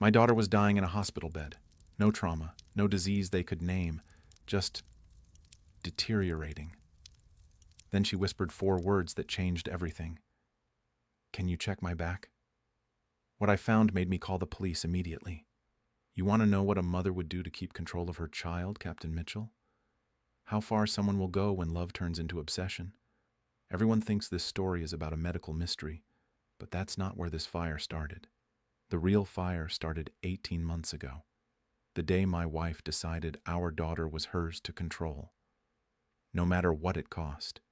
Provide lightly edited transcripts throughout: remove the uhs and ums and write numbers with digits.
My daughter was dying in a hospital bed. No trauma, no disease they could name, just deteriorating. Then she whispered 4 words that changed everything. Can you check my back? What I found made me call the police immediately. You want to know what a mother would do to keep control of her child, Captain Mitchell? How far someone will go when love turns into obsession? Everyone thinks this story is about a medical mystery, but that's not where this fire started. The real fire started 18 months ago, the day my wife decided our daughter was hers to control, no matter what it cost.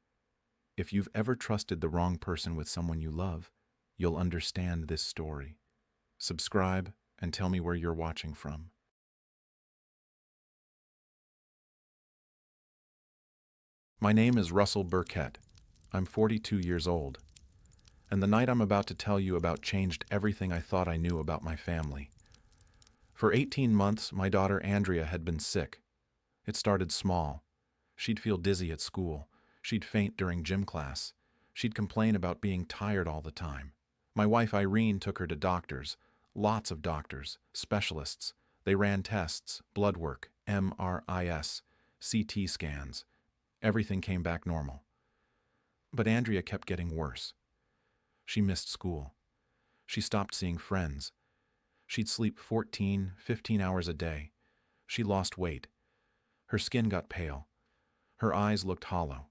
If you've ever trusted the wrong person with someone you love, you'll understand this story. Subscribe and tell me where you're watching from. My name is Russell Burkett. I'm 42 years old. And the night I'm about to tell you about changed everything I thought I knew about my family. For 18 months, my daughter Andrea had been sick. It started small. She'd feel dizzy at school. She'd faint during gym class. She'd complain about being tired all the time. My wife Irene took her to doctors, lots of doctors, specialists. They ran tests, blood work, MRIs, CT scans. Everything came back normal. But Andrea kept getting worse. She missed school. She stopped seeing friends. She'd sleep 14, 15 hours a day. She lost weight. Her skin got pale. Her eyes looked hollow.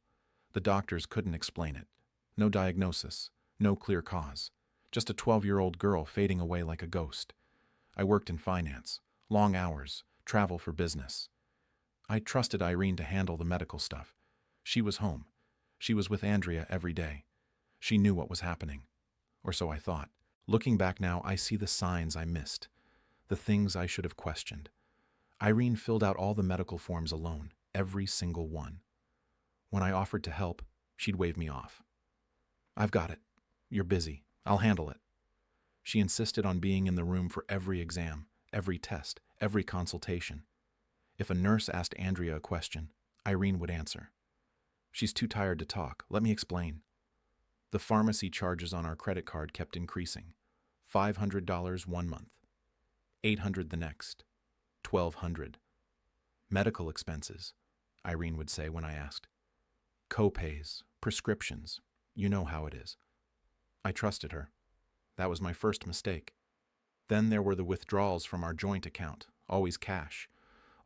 The doctors couldn't explain it. No diagnosis, no clear cause. Just a 12-year-old girl fading away like a ghost. I worked in finance, long hours, travel for business. I trusted Irene to handle the medical stuff. She was home. She was with Andrea every day. She knew what was happening. Or so I thought. Looking back now, I see the signs I missed, the things I should have questioned. Irene filled out all the medical forms alone, every single one. When I offered to help, she'd wave me off. I've got it. You're busy. I'll handle it. She insisted on being in the room for every exam, every test, every consultation. If a nurse asked Andrea a question, Irene would answer. She's too tired to talk. Let me explain. The pharmacy charges on our credit card kept increasing. $500 one month, $800 the next, $1,200. Medical expenses, Irene would say when I asked. Co-pays, prescriptions, you know how it is. I trusted her. That was my first mistake. Then there were the withdrawals from our joint account, always cash,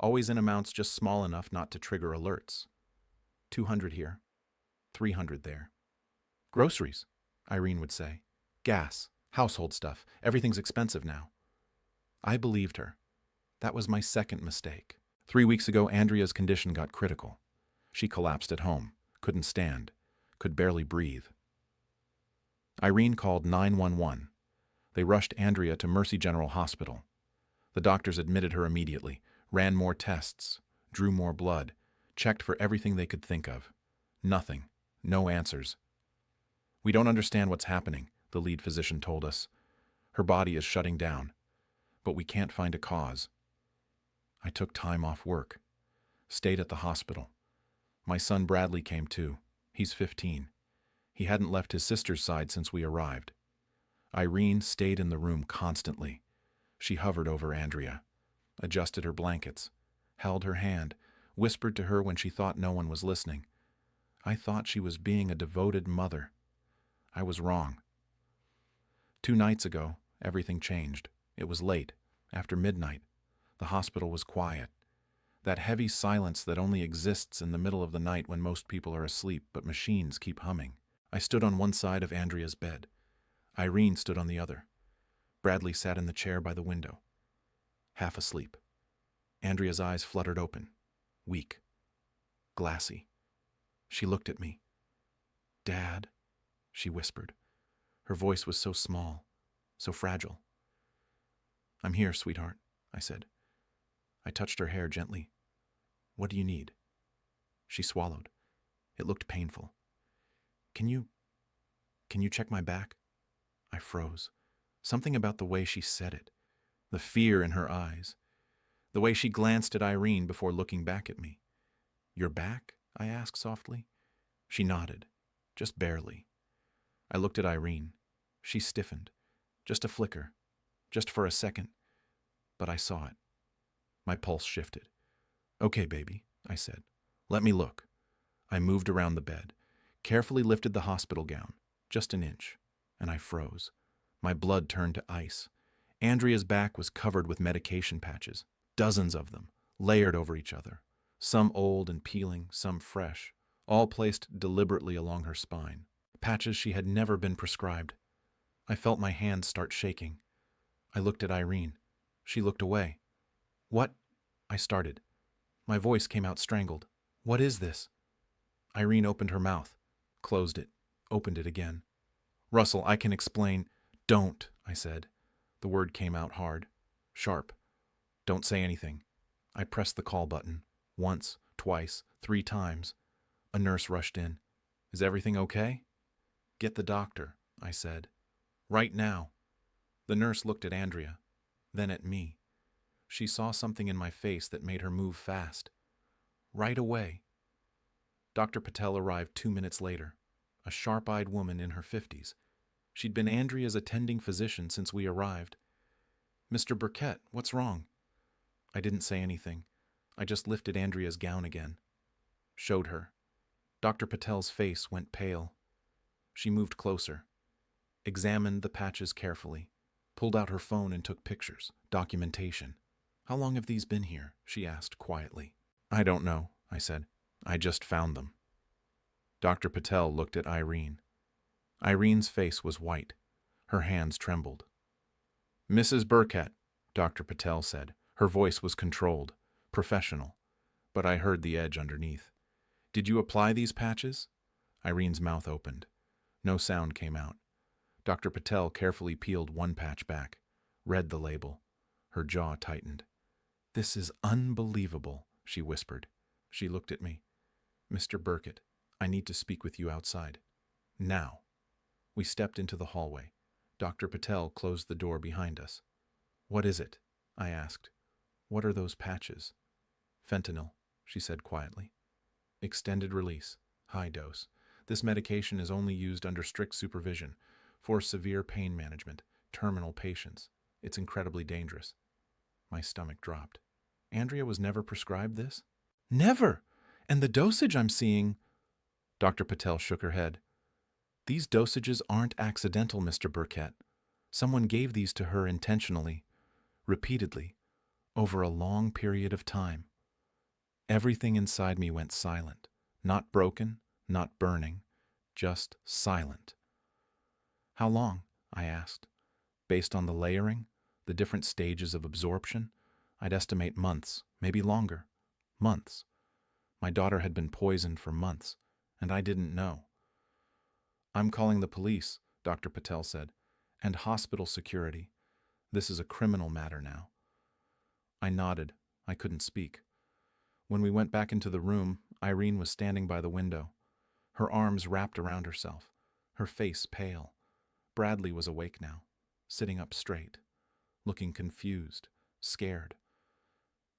always in amounts just small enough not to trigger alerts. 200 here, 300 there. Groceries, Irene would say. Gas, household stuff, everything's expensive now. I believed her. That was my second mistake. 3 weeks ago, Andrea's condition got critical. She collapsed at home, couldn't stand, could barely breathe. Irene called 911. They rushed Andrea to Mercy General Hospital. The doctors admitted her immediately, ran more tests, drew more blood, checked for everything they could think of. Nothing. No answers. We don't understand what's happening, the lead physician told us. Her body is shutting down, but we can't find a cause. I took time off work, stayed at the hospital. My son Bradley came too. He's 15. He hadn't left his sister's side since we arrived. Irene stayed in the room constantly. She hovered over Andrea, adjusted her blankets, held her hand, whispered to her when she thought no one was listening. I thought she was being a devoted mother. I was wrong. 2 nights ago, everything changed. It was late, after midnight. The hospital was quiet. That heavy silence that only exists in the middle of the night when most people are asleep, but machines keep humming. I stood on one side of Andrea's bed. Irene stood on the other. Bradley sat in the chair by the window, half asleep. Andrea's eyes fluttered open, weak, glassy. She looked at me. "Dad," she whispered. Her voice was so small, so fragile. "I'm here, sweetheart," I said. I touched her hair gently. "What do you need?" She swallowed. It looked painful. Can you check my back?" I froze. Something about the way she said it, the fear in her eyes, the way she glanced at Irene before looking back at me. "Your back?" I asked softly. She nodded, just barely. I looked at Irene. She stiffened. Just a flicker. Just for a second. but I saw it. My pulse shifted. "Okay, baby," I said. "Let me look." I moved around the bed, carefully lifted the hospital gown, just an inch, and I froze. My blood turned to ice. Andrea's back was covered with medication patches, dozens of them, layered over each other, some old and peeling, some fresh, all placed deliberately along her spine, patches she had never been prescribed. I felt my hands start shaking. I looked at Irene. She looked away. "What?" I started. My voice came out strangled. "What is this?" Irene opened her mouth, closed it, opened it again. "Russell, I can explain." "Don't," I said. The word came out hard, sharp. "Don't say anything." I pressed the call button. Once, twice, 3 times. A nurse rushed in. "Is everything okay?" "Get the doctor," I said. "Right now." The nurse looked at Andrea, then at me. She saw something in my face that made her move fast. "Right away." Dr. Patel arrived 2 minutes later, a sharp-eyed woman in her 50s. She'd been Andrea's attending physician since we arrived. "Mr. Burkett, what's wrong?" I didn't say anything. I just lifted Andrea's gown again. Showed her. Dr. Patel's face went pale. She moved closer, examined the patches carefully, pulled out her phone and took pictures, documentation. "How long have these been here?" she asked quietly. "I don't know," I said. "I just found them." Dr. Patel looked at Irene. Irene's face was white. Her hands trembled. "Mrs. Burkett," Dr. Patel said. Her voice was controlled, professional, but I heard the edge underneath. "Did you apply these patches?" Irene's mouth opened. No sound came out. Dr. Patel carefully peeled one patch back, read the label. Her jaw tightened. "This is unbelievable," she whispered. She looked at me. "Mr. Burkett, I need to speak with you outside. Now." We stepped into the hallway. Dr. Patel closed the door behind us. "What is it?" I asked. "What are those patches?" "Fentanyl," she said quietly. "Extended release, high dose. This medication is only used under strict supervision for severe pain management, terminal patients. It's incredibly dangerous." My stomach dropped. Andrea was never prescribed this? "Never! And the dosage I'm seeing—" Dr. Patel shook her head. "These dosages aren't accidental, Mr. Burkett. Someone gave these to her intentionally, repeatedly, over a long period of time." Everything inside me went silent. Not broken, not burning, just silent. "How long?" I asked. Based on the layering, the different stages of absorption, I'd estimate months, maybe longer. Months. My daughter had been poisoned for months, and I didn't know. "I'm calling the police," Dr. Patel said, "and hospital security. This is a criminal matter now." I nodded. I couldn't speak. When we went back into the room, Irene was standing by the window, her arms wrapped around herself, her face pale. Bradley was awake now, sitting up straight, looking confused, scared.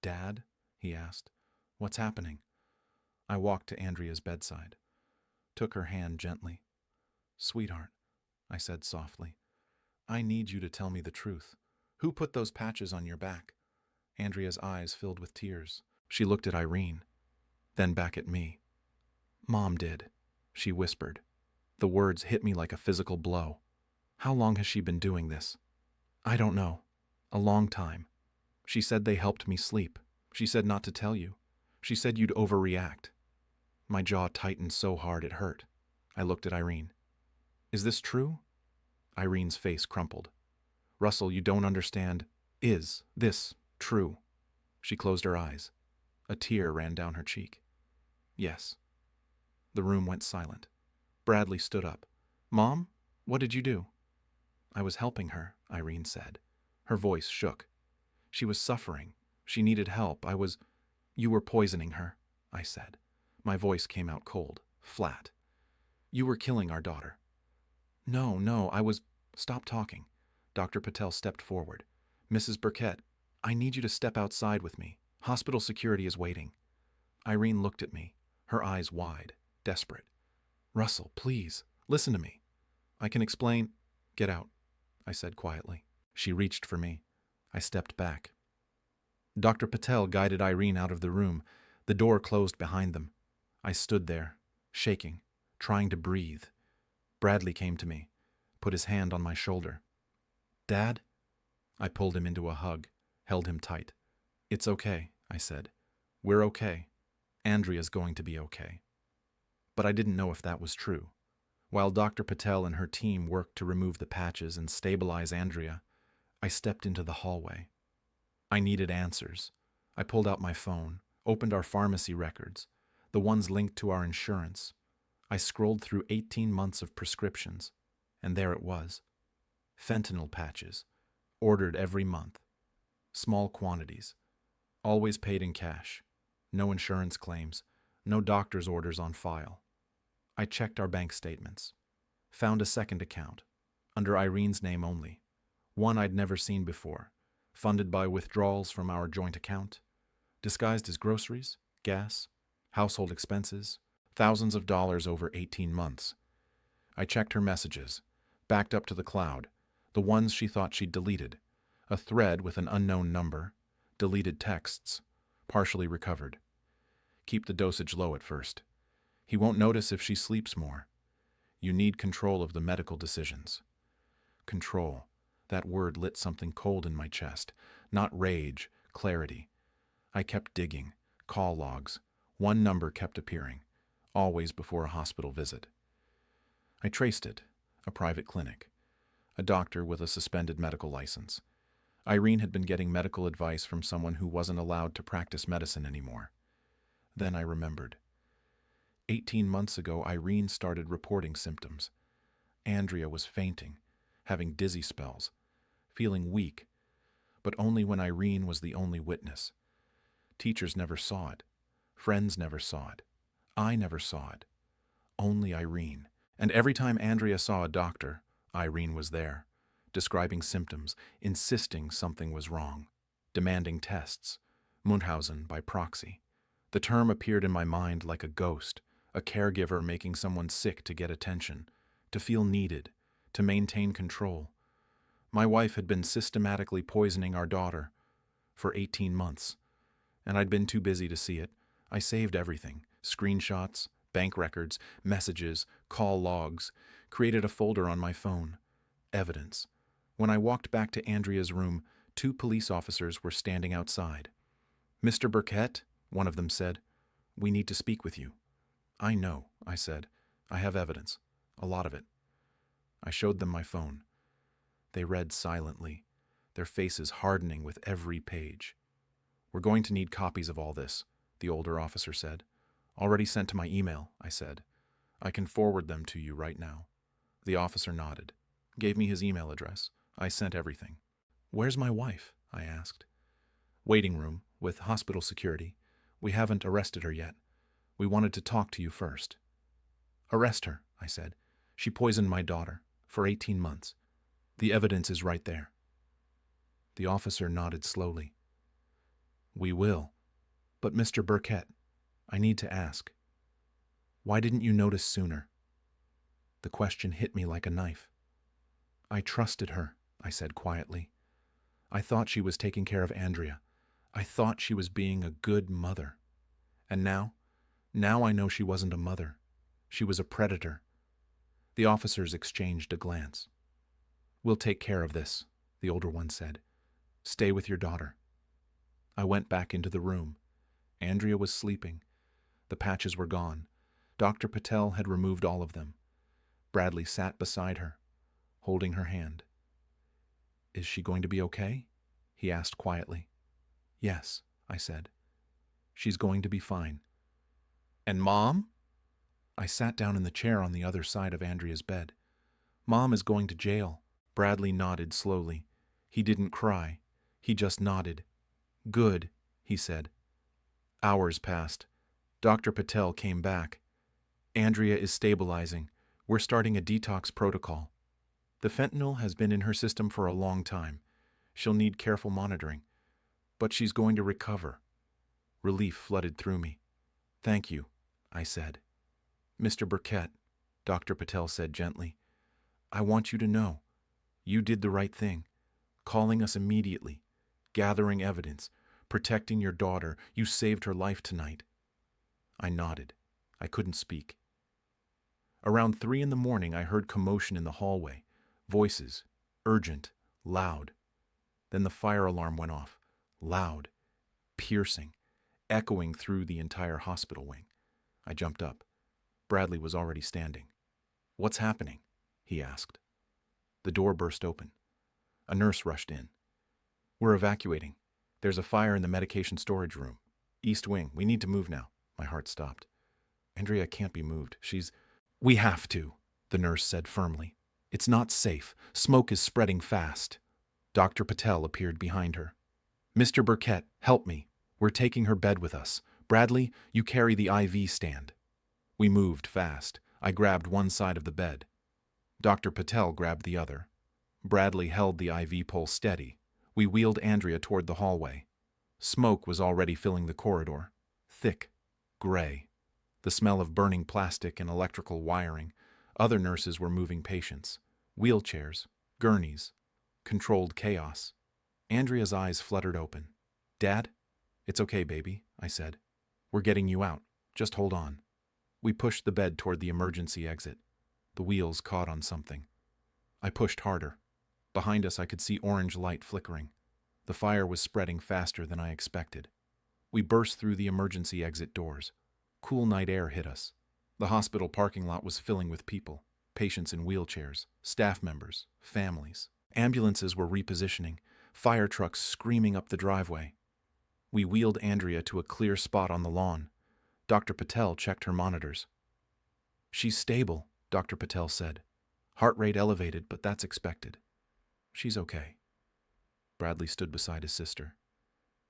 "Dad?" he asked. "What's happening?" I walked to Andrea's bedside, took her hand gently. "Sweetheart," I said softly, "I need you to tell me the truth. Who put those patches on your back?" Andrea's eyes filled with tears. She looked at Irene, then back at me. "Mom did," she whispered. The words hit me like a physical blow. "How long has she been doing this?" "I don't know. A long time. She said they helped me sleep. She said not to tell you. She said you'd overreact." My jaw tightened so hard it hurt. I looked at Irene. "Is this true?" Irene's face crumpled. "Russell, you don't understand. Is this true?" She closed her eyes. A tear ran down her cheek. "Yes." The room went silent. Bradley stood up. "Mom, what did you do?" "I was helping her," Irene said. Her voice shook. "She was suffering. She needed help. You were poisoning her," I said. My voice came out cold, flat. "You were killing our daughter." No, I was—" "Stop talking." Dr. Patel stepped forward. "Mrs. Burkett, I need you to step outside with me. Hospital security is waiting." Irene looked at me, her eyes wide, desperate. "Russell, please, listen to me. I can explain—" "Get out," I said quietly. She reached for me. I stepped back. Dr. Patel guided Irene out of the room. The door closed behind them. I stood there, shaking, trying to breathe. Bradley came to me, put his hand on my shoulder. "Dad?" I pulled him into a hug, held him tight. "It's okay," I said. "We're okay. Andrea's going to be okay." But I didn't know if that was true. While Dr. Patel and her team worked to remove the patches and stabilize Andrea, I stepped into the hallway. I needed answers. I pulled out my phone, opened our pharmacy records, the ones linked to our insurance. I scrolled through 18 months of prescriptions, and there it was. Fentanyl patches, ordered every month. Small quantities, always paid in cash. No insurance claims, no doctor's orders on file. I checked our bank statements, found a second account, under Irene's name only, one I'd never seen before, funded by withdrawals from our joint account, disguised as groceries, gas, household expenses, thousands of dollars over 18 months. I checked her messages, backed up to the cloud, the ones she thought she'd deleted, a thread with an unknown number, deleted texts, partially recovered. Keep the dosage low at first. He won't notice if she sleeps more. You need control of the medical decisions. Control. That word lit something cold in my chest. Not rage, clarity. I kept digging. Call logs. One number kept appearing, always before a hospital visit. I traced it. A private clinic. A doctor with a suspended medical license. Irene had been getting medical advice from someone who wasn't allowed to practice medicine anymore. Then I remembered. 18 months ago, Irene started reporting symptoms. Andrea was fainting, having dizzy spells, feeling weak, but only when Irene was the only witness. Teachers never saw it. Friends never saw it. I never saw it. Only Irene. And every time Andrea saw a doctor, Irene was there, describing symptoms, insisting something was wrong, demanding tests. Munchausen by Proxy. The term appeared in my mind like a ghost, a caregiver making someone sick to get attention, to feel needed, to maintain control. My wife had been systematically poisoning our daughter for 18 months, and I'd been too busy to see it. I saved everything, screenshots, bank records, messages, call logs, created a folder on my phone. Evidence. When I walked back to Andrea's room, 2 police officers were standing outside. "Mr. Burkett," one of them said, "we need to speak with you." "I know," I said. "I have evidence. A lot of it." I showed them my phone. They read silently, their faces hardening with every page. "We're going to need copies of all this," the older officer said. "Already sent to my email," I said. "I can forward them to you right now." The officer nodded, gave me his email address. I sent everything. "Where's my wife?" I asked. "Waiting room, with hospital security. We haven't arrested her yet. We wanted to talk to you first." "Arrest her," I said. "She poisoned my daughter for 18 months. The evidence is right there." The officer nodded slowly. "We will. But Mr. Burkett, I need to ask. Why didn't you notice sooner?" The question hit me like a knife. "I trusted her," I said quietly. "I thought she was taking care of Andrea. I thought she was being a good mother. And now I know she wasn't a mother. She was a predator." The officers exchanged a glance. "We'll take care of this," the older one said. "Stay with your daughter." I went back into the room. Andrea was sleeping. The patches were gone. Dr. Patel had removed all of them. Bradley sat beside her, holding her hand. "Is she going to be okay?" he asked quietly. "Yes," I said. "She's going to be fine." "And Mom?" I sat down in the chair on the other side of Andrea's bed. "Mom is going to jail." Bradley nodded slowly. He didn't cry. He just nodded. "Good," he said. Hours passed. Dr. Patel came back. "Andrea is stabilizing. We're starting a detox protocol. The fentanyl has been in her system for a long time. She'll need careful monitoring. But she's going to recover." Relief flooded through me. "Thank you," I said. "Mr. Burkett," Dr. Patel said gently, "I want you to know, you did the right thing, calling us immediately, gathering evidence, Protecting your daughter, you saved her life tonight." I nodded. I couldn't speak. Around 3 in the morning, I heard commotion in the hallway. Voices, urgent, loud. Then the fire alarm went off, loud, piercing, echoing through the entire hospital wing. I jumped up. Bradley was already standing. "What's happening?" he asked. The door burst open. A nurse rushed in. "We're evacuating. There's a fire in the medication storage room. East wing. We need to move now." My heart stopped. "Andrea can't be moved. We have to," the nurse said firmly. "It's not safe. Smoke is spreading fast." Dr. Patel appeared behind her. "Mr. Burkett, help me. We're taking her bed with us. Bradley, you carry the IV stand." We moved fast. I grabbed one side of the bed. Dr. Patel grabbed the other. Bradley held the IV pole steady. We wheeled Andrea toward the hallway. Smoke was already filling the corridor. Thick, gray. The smell of burning plastic and electrical wiring. Other nurses were moving patients. Wheelchairs, gurneys. Controlled chaos. Andrea's eyes fluttered open. "Dad?" "It's okay, baby," I said. "We're getting you out. Just hold on." We pushed the bed toward the emergency exit. The wheels caught on something. I pushed harder. Behind us, I could see orange light flickering. The fire was spreading faster than I expected. We burst through the emergency exit doors. Cool night air hit us. The hospital parking lot was filling with people, patients in wheelchairs, staff members, families. Ambulances were repositioning, fire trucks screaming up the driveway. We wheeled Andrea to a clear spot on the lawn. Dr. Patel checked her monitors. "She's stable," Dr. Patel said. "Heart rate elevated, but that's expected. She's okay." Bradley stood beside his sister,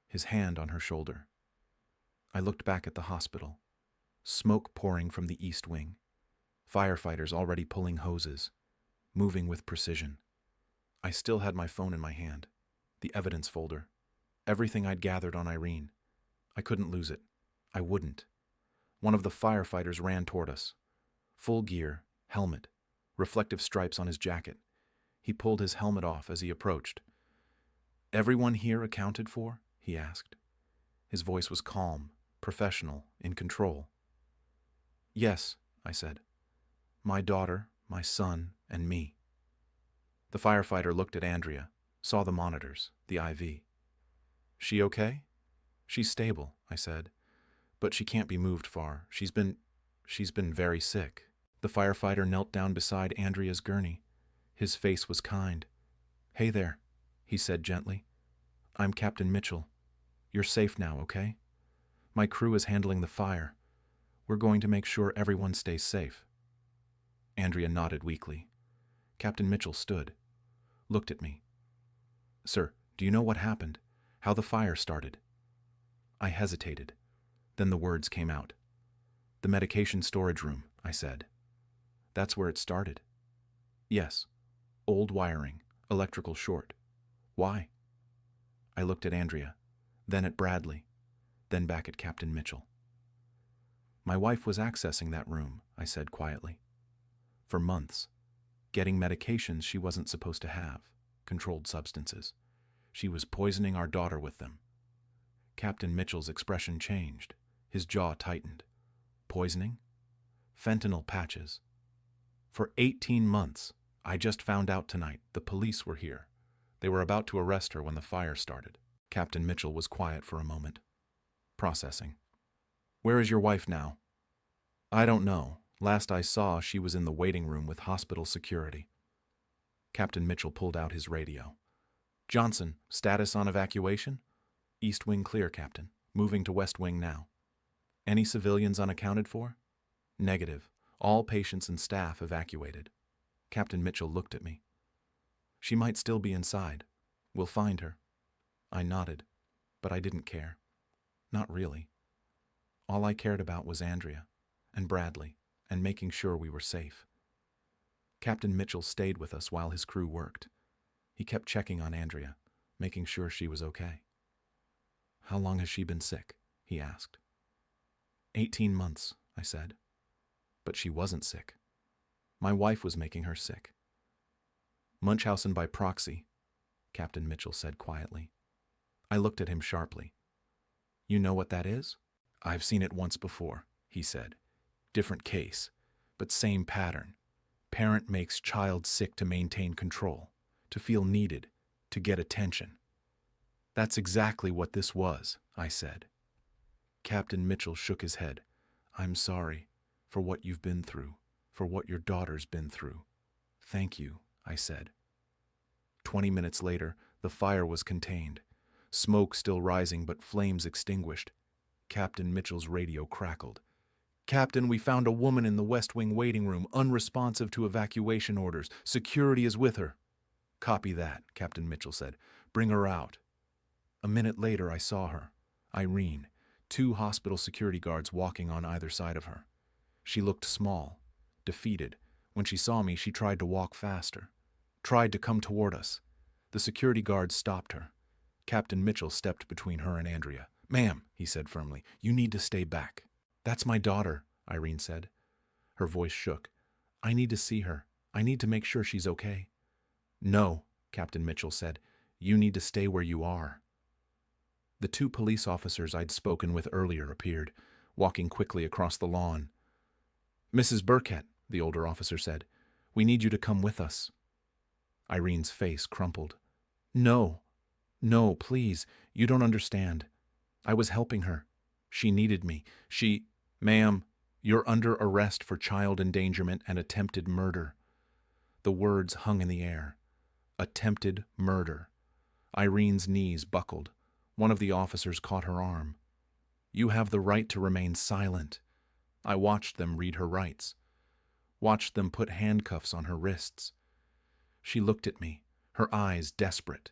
his hand on her shoulder. I looked back at the hospital. Smoke pouring from the east wing. Firefighters already pulling hoses, moving with precision. I still had my phone in my hand, the evidence folder, everything I'd gathered on Irene. I couldn't lose it. I wouldn't. One of the firefighters ran toward us. Full gear, helmet, reflective stripes on his jacket. He pulled his helmet off as he approached. "Everyone here accounted for?" he asked. His voice was calm, professional, in control. "Yes," I said. "My daughter, my son, and me." The firefighter looked at Andrea, saw the monitors, the IV. "She okay?" "She's stable," I said. "But she can't be moved far. She's been very sick." The firefighter knelt down beside Andrea's gurney. His face was kind. "Hey there," he said gently. "I'm Captain Mitchell. You're safe now, okay? My crew is handling the fire. We're going to make sure everyone stays safe." Andrea nodded weakly. Captain Mitchell stood, looked at me. "Sir, do you know what happened? How the fire started?" I hesitated. Then the words came out. "The medication storage room," I said. "That's where it started." "Yes. Old wiring, electrical short. Why?" I looked at Andrea, then at Bradley, then back at Captain Mitchell. "My wife was accessing that room," I said quietly. "For months. Getting medications she wasn't supposed to have, controlled substances. She was poisoning our daughter with them." Captain Mitchell's expression changed. His jaw tightened. "Poisoning? Fentanyl patches. For 18 months. I just found out tonight. The police were here. They were about to arrest her when the fire started." Captain Mitchell was quiet for a moment, processing. "Where is your wife now?" "I don't know. Last I saw, she was in the waiting room with hospital security." Captain Mitchell pulled out his radio. "Johnson, status on evacuation?" "East wing clear, Captain. Moving to west wing now." "Any civilians unaccounted for?" "Negative. All patients and staff evacuated." Captain Mitchell looked at me. "She might still be inside. We'll find her." I nodded, but I didn't care. Not really. All I cared about was Andrea and Bradley and making sure we were safe. Captain Mitchell stayed with us while his crew worked. He kept checking on Andrea, making sure she was okay. "How long has she been sick?" he asked. 18 months, I said. But she wasn't sick. My wife was making her sick. "Munchausen by proxy," Captain Mitchell said quietly. I looked at him sharply. You know what that is? I've seen it once before, he said. Different case, but same pattern. Parent makes child sick to maintain control, to feel needed, to get attention. That's exactly what this was, I said. Captain Mitchell shook his head. I'm sorry for what you've been through, for what your daughter's been through. Thank you, I said. 20 minutes later, the fire was contained. Smoke still rising, but flames extinguished. Captain Mitchell's radio crackled. Captain, we found a woman in the West Wing waiting room, unresponsive to evacuation orders. Security is with her. Copy that, Captain Mitchell said. Bring her out. A minute later, I saw her. Irene, 2 hospital security guards walking on either side of her. She looked small, defeated. When she saw me, she tried to walk faster, tried to come toward us. The security guards stopped her. Captain Mitchell stepped between her and Andrea. Ma'am, he said firmly, you need to stay back. That's my daughter, Irene said. Her voice shook. I need to see her. I need to make sure she's okay. No, Captain Mitchell said. You need to stay where you are. The 2 police officers I'd spoken with earlier appeared, walking quickly across the lawn. Mrs. Burkett, the older officer said, we need you to come with us. Irene's face crumpled. No, please, you don't understand. I was helping her. She needed me. Ma'am, you're under arrest for child endangerment and attempted murder. The words hung in the air. Attempted murder. Irene's knees buckled. One of the officers caught her arm. You have the right to remain silent. I watched them read her rights. Watched them put handcuffs on her wrists. She looked at me, her eyes desperate.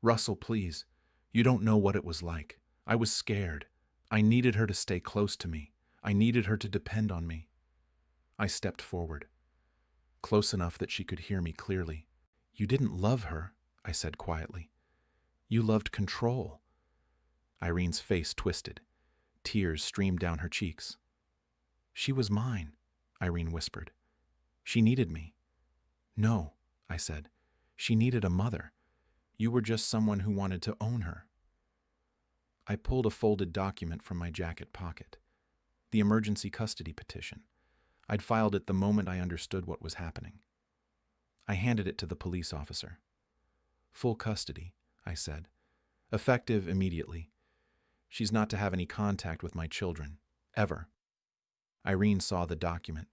Russell, please. You don't know what it was like. I was scared. I needed her to stay close to me. I needed her to depend on me. I stepped forward, close enough that she could hear me clearly. You didn't love her, I said quietly. You loved control. Irene's face twisted. Tears streamed down her cheeks. She was mine, Irene whispered. She needed me. No, I said. She needed a mother. You were just someone who wanted to own her. I pulled a folded document from my jacket pocket. The emergency custody petition. I'd filed it the moment I understood what was happening. I handed it to the police officer. Full custody, I said. Effective immediately. She's not to have any contact with my children, ever. Irene saw the document.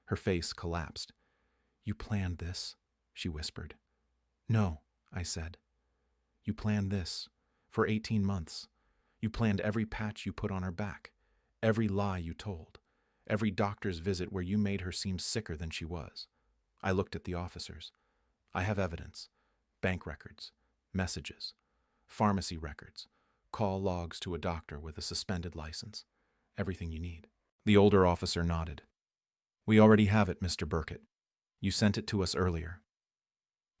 Her face collapsed. You planned this, she whispered. No, I said. You planned this for 18 months. You planned every patch you put on her back, every lie you told, every doctor's visit where you made her seem sicker than she was. I looked at the officers. I have evidence, bank records, messages, pharmacy records, call logs to a doctor with a suspended license, everything you need. The older officer nodded. We already have it, Mr. Burkett. You sent it to us earlier.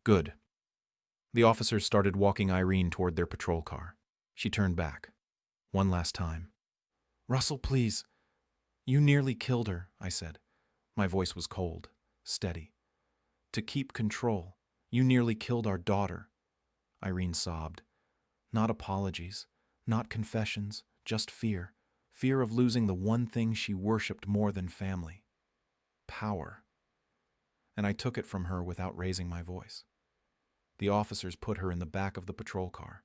Good. The officers started walking Irene toward their patrol car. She turned back. One last time. Russell, please. You nearly killed her, I said. My voice was cold, steady. To keep control, you nearly killed our daughter. Irene sobbed. Not apologies, not confessions, just fear. Fear of losing the one thing she worshipped more than family. Power. And I took it from her without raising my voice. The officers put her in the back of the patrol car.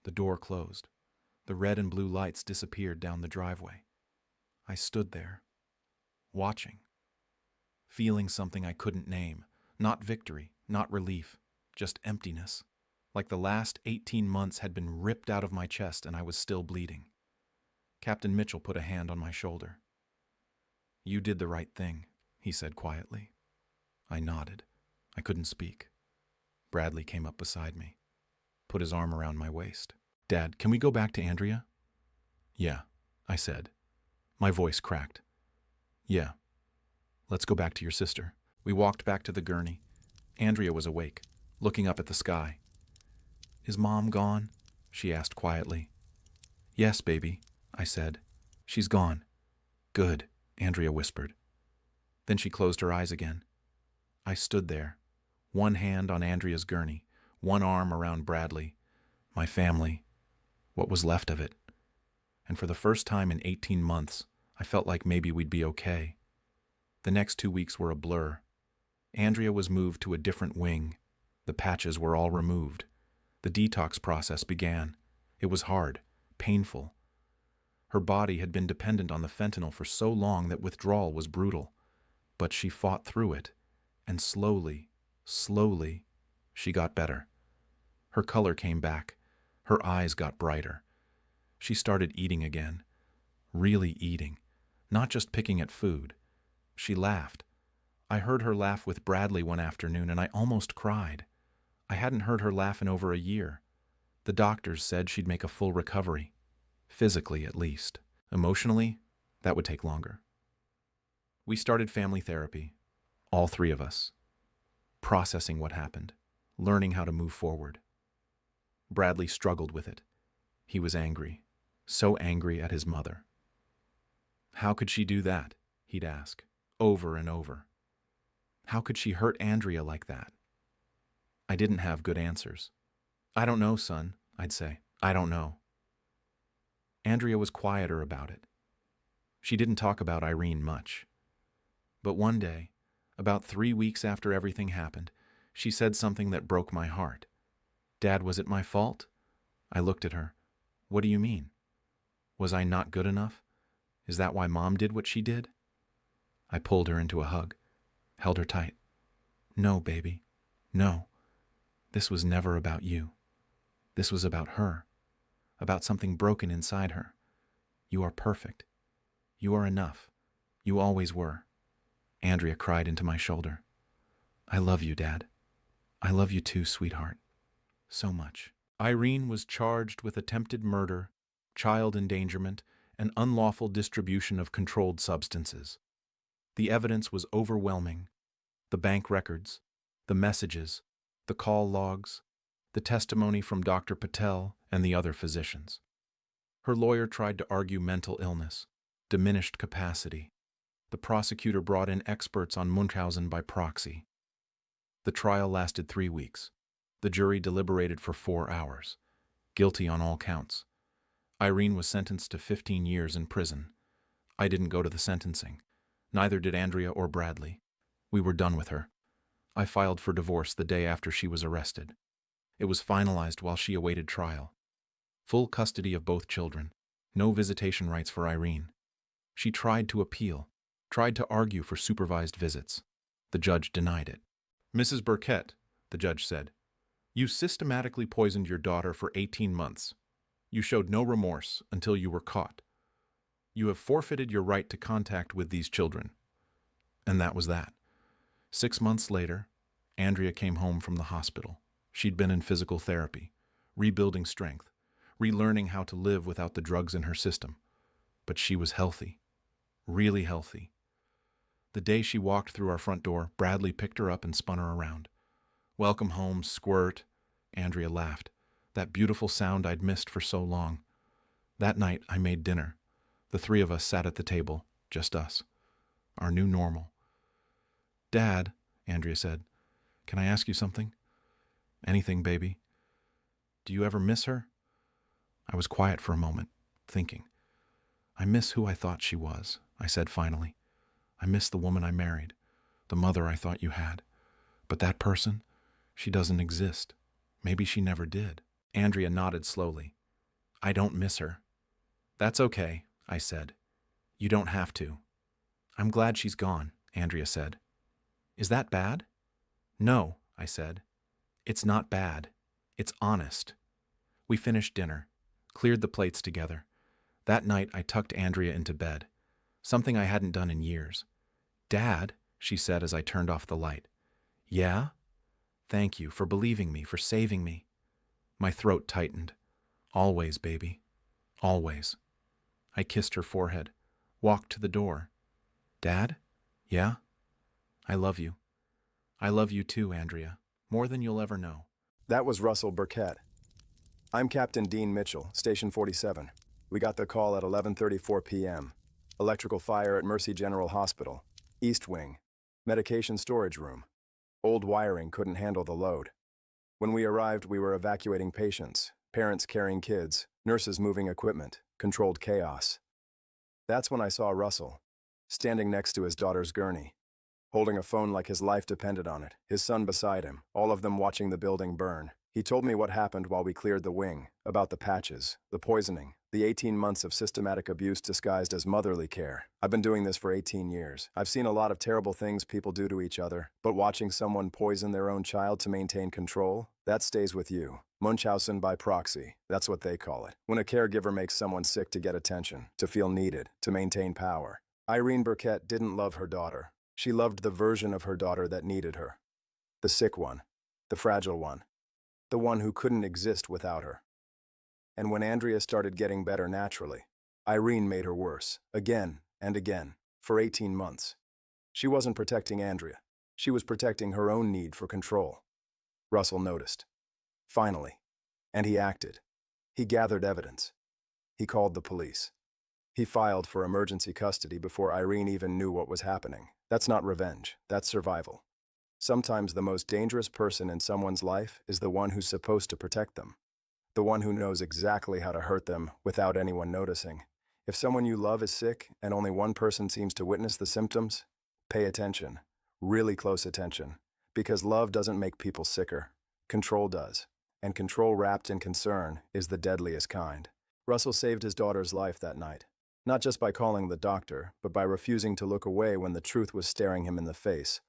The door closed. The red and blue lights disappeared down the driveway. I stood there, watching, feeling something I couldn't name. Not victory, not relief, just emptiness. Like the last 18 months had been ripped out of my chest and I was still bleeding. Captain Mitchell put a hand on my shoulder. You did the right thing, he said quietly. I nodded. I couldn't speak. Bradley came up beside me, put his arm around my waist. Dad, can we go back to Andrea? Yeah, I said. My voice cracked. Yeah. Let's go back to your sister. We walked back to the gurney. Andrea was awake, looking up at the sky. Is Mom gone? She asked quietly. Yes, baby, I said. She's gone. Good, Andrea whispered. Then she closed her eyes again. I stood there, one hand on Andrea's gurney, one arm around Bradley. My family, what was left of it, and for the first time in 18 months, I felt like maybe we'd be okay. The next 2 weeks were a blur. Andrea was moved to a different wing. The patches were all removed. The detox process began. It was hard, painful. Her body had been dependent on the fentanyl for so long that withdrawal was brutal. But she fought through it, and slowly, she got better. Her color came back. Her eyes got brighter. She started eating again. Really eating. Not just picking at food. She laughed. I heard her laugh with Bradley one afternoon, and I almost cried. I hadn't heard her laugh in over a year. The doctors said she'd make a full recovery. Physically, at least. Emotionally, that would take longer. We started family therapy, all three of us, processing what happened, learning how to move forward. Bradley struggled with it. He was angry, so angry at his mother. How could she do that? He'd ask, over and over. How could she hurt Andrea like that? I didn't have good answers. I don't know, son, I'd say. I don't know. Andrea was quieter about it. She didn't talk about Irene much. But one day, about 3 weeks after everything happened, she said something that broke my heart. Dad, was it my fault? I looked at her. What do you mean? Was I not good enough? Is that why Mom did what she did? I pulled her into a hug, held her tight. No, baby, no. This was never about you. This was about her, about something broken inside her. You are perfect. You are enough. You always were. Andrea cried into my shoulder. I love you, Dad. I love you too, sweetheart. So much. Irene was charged with attempted murder, child endangerment, and unlawful distribution of controlled substances. The evidence was overwhelming. The bank records, the messages, the call logs, the testimony from Dr. Patel and the other physicians. Her lawyer tried to argue mental illness, diminished capacity. The prosecutor brought in experts on Munchausen by proxy. The trial lasted 3 weeks. The jury deliberated for 4 hours. Guilty on all counts. Irene was sentenced to 15 years in prison. I didn't go to the sentencing. Neither did Andrea or Bradley. We were done with her. I filed for divorce the day after she was arrested. It was finalized while she awaited trial. Full custody of both children. No visitation rights for Irene. She tried to appeal, tried to argue for supervised visits. The judge denied it. Mrs. Burkett, the judge said, you systematically poisoned your daughter for 18 months. You showed no remorse until you were caught. You have forfeited your right to contact with these children. And that was that. 6 months later, Andrea came home from the hospital. She'd been in physical therapy, rebuilding strength, relearning how to live without the drugs in her system. But she was healthy, really healthy. The day she walked through our front door, Bradley picked her up and spun her around. Welcome home, squirt. Andrea laughed. That beautiful sound I'd missed for so long. That night, I made dinner. The three of us sat at the table, just us. Our new normal. Dad, Andrea said, can I ask you something? Anything, baby. Do you ever miss her? I was quiet for a moment, thinking. I miss who I thought she was, I said finally. I miss the woman I married, the mother I thought you had. But that person, she doesn't exist. Maybe she never did. Andrea nodded slowly. I don't miss her. That's okay, I said. You don't have to. I'm glad she's gone, Andrea said. Is that bad? No, I said. It's not bad. It's honest. We finished dinner, cleared the plates together. That night I tucked Andrea into bed, something I hadn't done in years. Dad, she said as I turned off the light. Yeah? Thank you for believing me, for saving me. My throat tightened. Always, baby. Always. I kissed her forehead, walked to the door. Dad? Yeah? I love you. I love you too, Andrea, more than you'll ever know. That was Russell Burkett. I'm Captain Dean Mitchell, Station 47. We got the call at 11:34 p.m. Electrical fire at Mercy General Hospital. East Wing. Medication storage room. Old wiring couldn't handle the load. When we arrived, we were evacuating patients, parents carrying kids, Nurses moving equipment, controlled chaos. That's when I saw Russell, standing next to his daughter's gurney, holding a phone like his life depended on it, his son beside him, all of them watching the building burn. He told me what happened while we cleared the wing, about the patches, the poisoning, the 18 months of systematic abuse disguised as motherly care. I've been doing this for 18 years. I've seen a lot of terrible things people do to each other, but watching someone poison their own child to maintain control, that stays with you. Munchausen by proxy, that's what they call it. When a caregiver makes someone sick to get attention, to feel needed, to maintain power. Irene Burkett didn't love her daughter. She loved the version of her daughter that needed her. The sick one, the fragile one, the one who couldn't exist without her. And when Andrea started getting better naturally, Irene made her worse, again and again, for 18 months. She wasn't protecting Andrea. She was protecting her own need for control. Russell noticed. Finally. And he acted. He gathered evidence. He called the police. He filed for emergency custody before Irene even knew what was happening. That's not revenge. That's survival. Sometimes the most dangerous person in someone's life is the one who's supposed to protect them. The one who knows exactly how to hurt them without anyone noticing. If someone you love is sick and only one person seems to witness the symptoms, pay attention. Really close attention. Because love doesn't make people sicker. Control does. And control wrapped in concern is the deadliest kind. Russell saved his daughter's life that night. Not just by calling the doctor, but by refusing to look away when the truth was staring him in the face.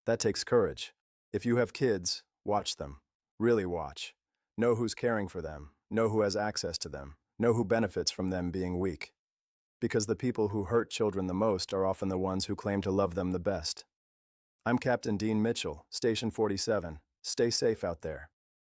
That takes courage. If you have kids, watch them. Really watch. Know who's caring for them. Know who has access to them. Know who benefits from them being weak. Because the people who hurt children the most are often the ones who claim to love them the best. I'm Captain Dean Mitchell, Station 47. Stay safe out there.